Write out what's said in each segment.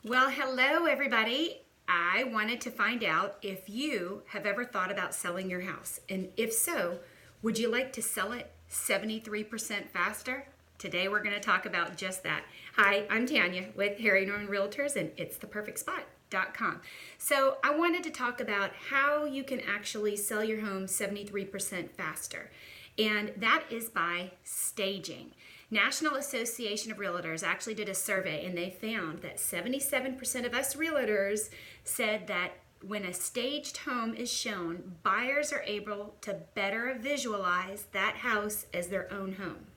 Well, hello everybody. I wanted to find out if you have ever thought about selling your house. And if so, would you like to sell it 73% faster? Today we're going to talk about just that. Hi, I'm Tanya with Harry Norman Realtors and it's theperfectspot.com. So I wanted to talk about how you can actually sell your home 73% faster. And that is by staging. National Association of Realtors actually did a survey and they found that 77% of us realtors said that when a staged home is shown, buyers are able to better visualize that house as their own home.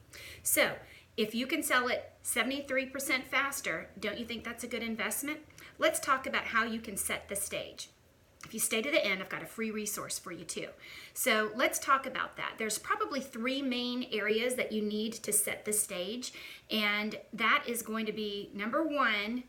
So, if you can sell it 73% faster, don't you think that's a good investment? Let's talk about how you can set the stage. If you stay to the end, I've got a free resource for you too. So let's talk about that. There's probably three main areas that you need to set the stage, and that is going to be number one,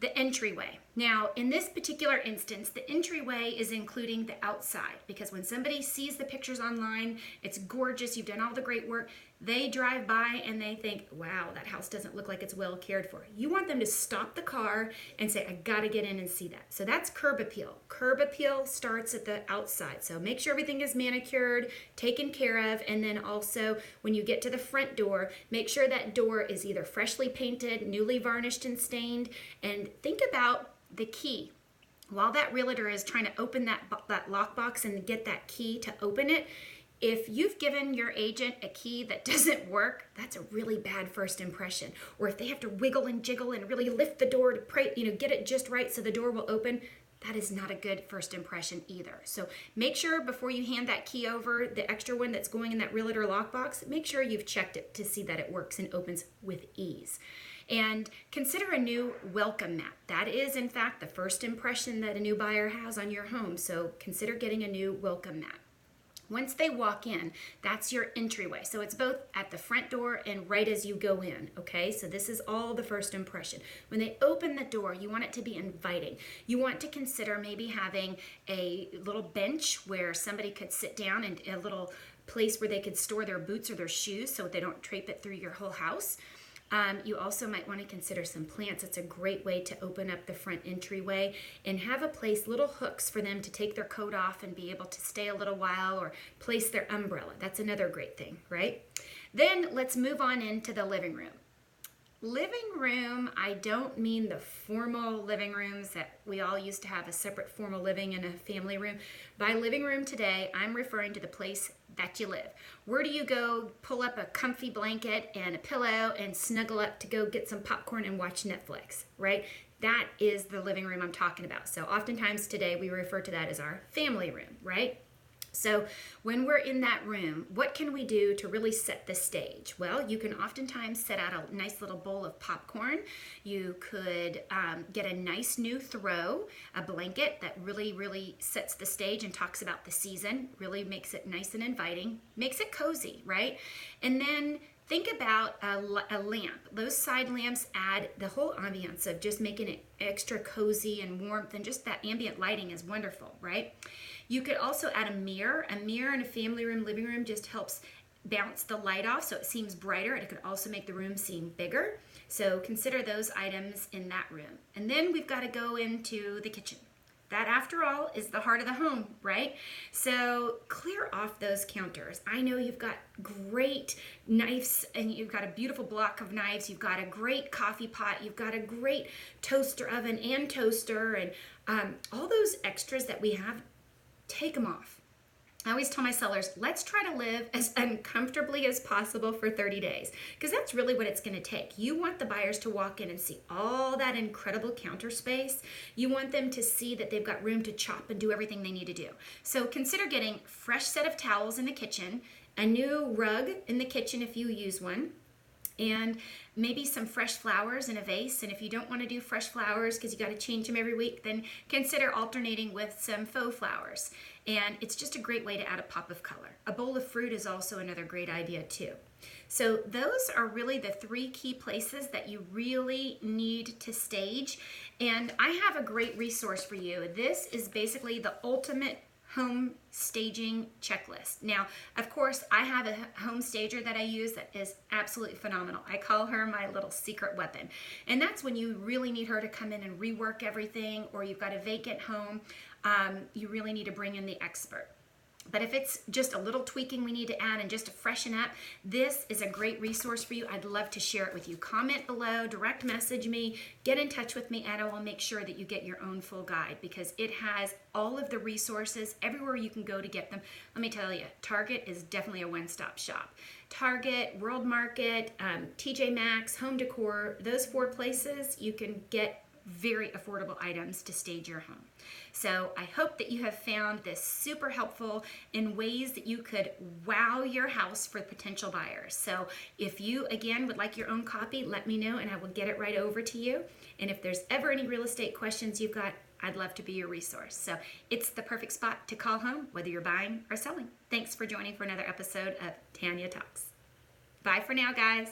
the entryway. Now, in this particular instance, the entryway is including the outside because when somebody sees the pictures online, it's gorgeous, you've done all the great work, they drive by and they think, wow, that house doesn't look like it's well cared for. You want them to stop the car and say, I gotta get in and see that. So that's curb appeal. Curb appeal starts at the outside. So make sure everything is manicured, taken care of, and then also when you get to the front door, make sure that door is either freshly painted, newly varnished and stained, and think about the key. While that realtor is trying to open that lockbox and get that key to open it, if you've given your agent a key that doesn't work, that's a really bad first impression. Or if they have to wiggle and jiggle and really lift the door to pray, get it just right so the door will open, that is not a good first impression either. So make sure before you hand that key over, the extra one that's going in that realtor lockbox, make sure you've checked it to see that it works and opens with ease. And consider a new welcome mat. That is, in fact, the first impression that a new buyer has on your home. So consider getting a new welcome mat. Once they walk in, that's your entryway. So it's both at the front door and right as you go in, okay? So this is all the first impression. When they open the door, you want it to be inviting. You want to consider maybe having a little bench where somebody could sit down and a little place where they could store their boots or their shoes so they don't drape it through your whole house. You also might want to consider some plants. It's a great way to open up the front entryway and have a place, little hooks for them to take their coat off and be able to stay a little while or place their umbrella. That's another great thing, right? Then let's move on into the living room. Living room, I don't mean the formal living rooms that we all used to have a separate formal living and a family room. By living room today, I'm referring to the place that you live. Where do you go pull up a comfy blanket and a pillow and snuggle up to go get some popcorn and watch Netflix, right? That is the living room I'm talking about. So oftentimes today we refer to that as our family room, right? So when we're in that room, what can we do to really set the stage? Well, you can oftentimes set out a nice little bowl of popcorn. You could get a nice new throw, a blanket that really sets the stage and talks about the season, really makes it nice and inviting, makes it cozy, right? And then think about a lamp. Those side lamps add the whole ambiance of just making it extra cozy and warmth, and just that ambient lighting is wonderful, right? You could also add a mirror. A mirror in a family room, living room just helps bounce the light off so it seems brighter, and it could also make the room seem bigger. So consider those items in that room. And then we've got to go into the kitchen. That, after all, is the heart of the home, right? So clear off those counters. I know you've got great knives and you've got a beautiful block of knives. You've got a great coffee pot. You've got a great toaster oven and toaster, and all those extras that we have, take them off. I always tell my sellers, let's try to live as uncomfortably as possible for 30 days, because that's really what it's going to take. You want the buyers to walk in and see all that incredible counter space. You want them to see that they've got room to chop and do everything they need to do. So consider getting a fresh set of towels in the kitchen, a new rug in the kitchen if you use one, and maybe some fresh flowers in a vase. And if you don't want to do fresh flowers because you got to change them every week, then consider alternating with some faux flowers. And it's just a great way to add a pop of color. A bowl of fruit is also another great idea too. So those are really the three key places that you really need to stage. And I have a great resource for you. This is basically the ultimate home staging checklist. Now, of course, I have a home stager that I use that is absolutely phenomenal. I call her my little secret weapon. And that's when you really need her to come in and rework everything, or you've got a vacant home, you really need to bring in the expert. But if it's just a little tweaking we need to add and just to freshen up, this is a great resource for you. I'd love to share it with you. Comment below, direct message me, get in touch with me, and I will make sure that you get your own full guide because it has all of the resources everywhere you can go to get them. Let me tell you, Target is definitely a one-stop shop. Target, World Market, TJ Maxx, Home Decor, those 4 places you can get very affordable items to stage your home. So I hope that you have found this super helpful in ways that you could wow your house for potential buyers. So if you, again, would like your own copy, let me know and I will get it right over to you. And if there's ever any real estate questions you've got, I'd love to be your resource. So it's the perfect spot to call home, whether you're buying or selling. Thanks for joining for another episode of Tanya Talks. Bye for now, guys.